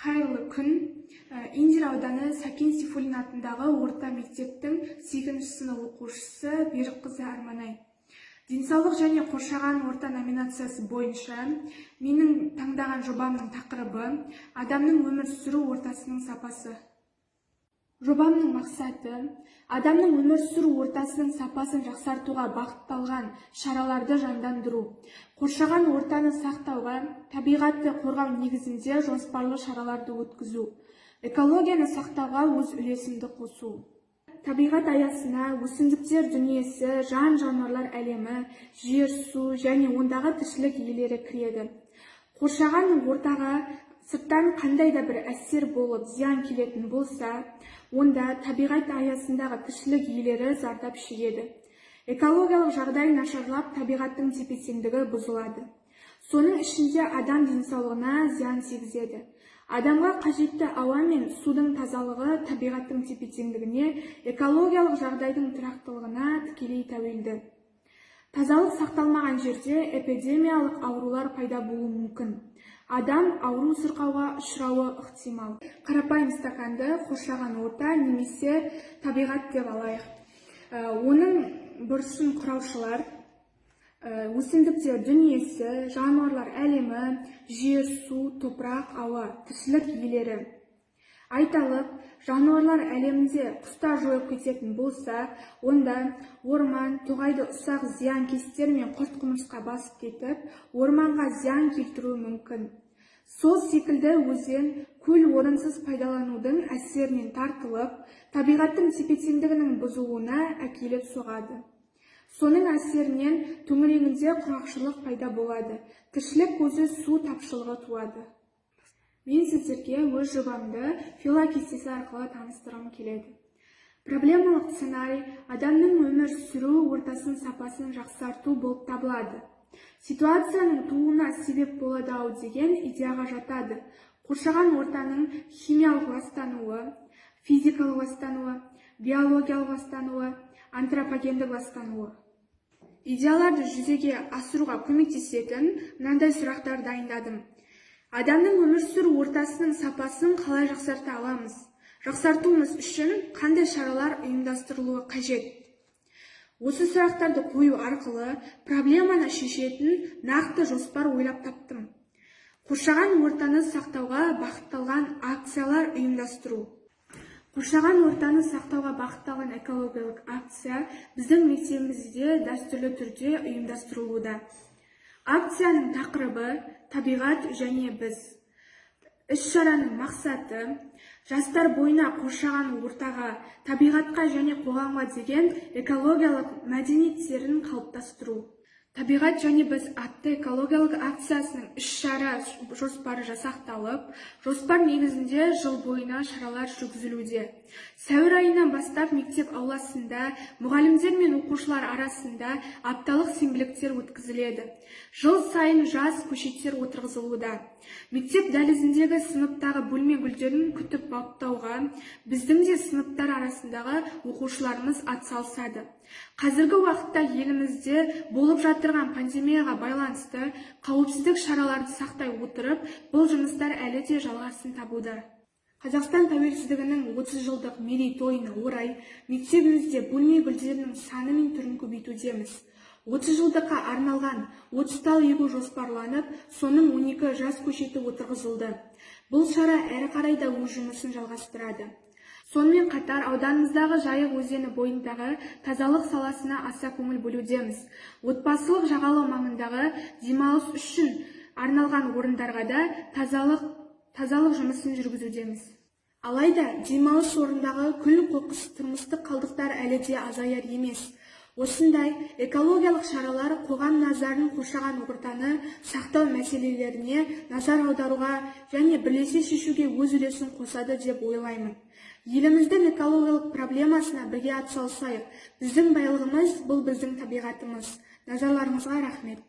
Қайырлы күн. Индер ауданы Сәкен Сейфуллин атындағы орта мектептің 8-ші сынып оқушысы Берікқызы Арманай. Денсаулық және қоршаған орта номинациясы бойынша менің таңдаған жобамның тақырыбы адамның өмір сүру ортасының сапасы. Жобамның мақсаты адамның өмір сүру ортасының сапасын жақсартуға бағытталған шараларды жандандыру, қоршаған ортаны сақтауға, табиғатты қорғау негізінде жоспарлы шараларды өткізу, экологияны сақтауға өз үлесімді қосу. Табиғат аясына өсімдіктер дүниесі, жан-жануарлар әлемі, жер, су және ондағы тіршілік иелері кіреді. Қоршаған ортаға сырттан қандай да бір әсер болып зиян келетін болса, онда табиғат аясындағы тіршілік иелері зардап шегеді. Экологиялық жағдай нашарлап, табиғаттың тепе-теңдігі бұзылады. Соның ішінде адам денсаулығына зиян тигізеді. Адамға қажетті ауа мен судың тазалығы табиғаттың тепе-теңдігіне, экологиялық жағдайдың тұрақтылығына тікелей тәуелді. Тазалық сақталмаған жерде эпидемиялық аурулар пайда болуы мүмкін. Адам ауру сырқауға ұшырауы ықтимал. Қарапайым стаканды қоршаған орта немесе табиғат деп алайық. Оның бұрышын құраушылар өсімдіктер дүниесі, жануарлар әлемі, жер, су, топырақ, ауа, тіршілік иелері. Айталық, жануарлар әлемінде құстар жойылып кететін болса, онда орман, тоғайды ұсақ зиянкестер мен құрт-құмырсқа басып кетіп, орманға зиян келтіруі мүмкін. Сол секілді өзен, көл орынсыз пайдаланудың әсерінен тартылып, табиғаттың тепе-теңдігінің бұзылуына әкеліп соғады. Соның әсерінен төңірегінде құрғақшылық пайда болады, тіршілік көзі су тапшылығы туады. Мен сіздерге өз жобамды филокестесі арқылы таныстырғым келеді. Проблемалық сценарий адамның өмір сүру ортасының сапасын жақсарту болып табылады. Ситуацияның тууына себеп болады деген идеяға жатады. Қоршаған ортаның химиялық ластануы, физикалық ластануы, биологиялық ластануы, антропогендік ластануы. Идеяларды жүзеге асыруға көмектесетін мынандай сұрақтар дайындадым. Адамның өмір сүру ортасының сапасын қалай жақсарта аламыз? Жақсартуымыз үшін қандай шаралар ұйымдастырылуы қажет? Осы сұрақтарды қою арқылы проблеманы шешетін нақты жоспар ойлап таптым. Қоршаған ортаны сақтауға бағытталған акциялар ұйымдастыру. Қоршаған ортаны сақтауға бағытталған экологиялық акция біздің мектебімізде дәстүрлі түрде ұйымдастырылуда. Акцияның тақырыбы табиғат және біз. Іс-шараның мақсаты жастар бойына қоршаған ортаға, табиғатқа және қоғамға деген экологиялық мәдениеттерін қалыптастыру. Табиғат және біз атты экологиялық акциясының іс-шара жоспары жасақталып, жоспар негізінде жыл бойына шаралар жүргізілуде. Сәуір айынан бастап мектеп ауласында мұғалімдер мен оқушылар арасында апталық сенбіліктер өткізіледі. Жыл сайын жас көшеттер отырғызылуда. Мектеп дәлізіндегі сыныптағы бөлме гүлдерін күтіп баптауға біздің де сыныптар арасындағы оқушыларымыз атсалысады. Қазіргі уақытта елімізде болып жатырған пандемияға байланысты қауіпсіздік шараларды сақтай отырып, бұл жұмыстар әлі де жалғасын табуда. Қазақстан тәуелсіздігінің 30 жылдық мерейтойына орай мектебімізде бөлме гүлдерінің саны мен түрін көбейтудеміз. 30 жылдыққа арналған 30 тал егу жоспарланып, соның 12 жас көшеті отырғызылды. Бұл шара әрі қарай да өз жұмысын жалғастырады. Сонымен қатар ауданымыздағы Жайық өзені бойындағы тазалық саласына аса көңіл бөлудеміз. Отбасылық жағалау маңындағы демалыс үшін арналған орындарға да тазалық жұмысын жүргізудеміз. Алайда демалыс орындағы күл-қоқыс, тұрмыстық қалдықтар әлі де азаяр емес. Осындай экологиялық шаралар қоғам назарын қоршаған ортаны сақтау мәселелеріне назар аударуға және бірлесе шешуге өз үлесін қосады деп ойлаймын. Еліміздің экологиялық проблемасына бірге атсалысайық. Біздің байлығымыз бұл біздің табиғатымыз. Назарларыңызға рахмет.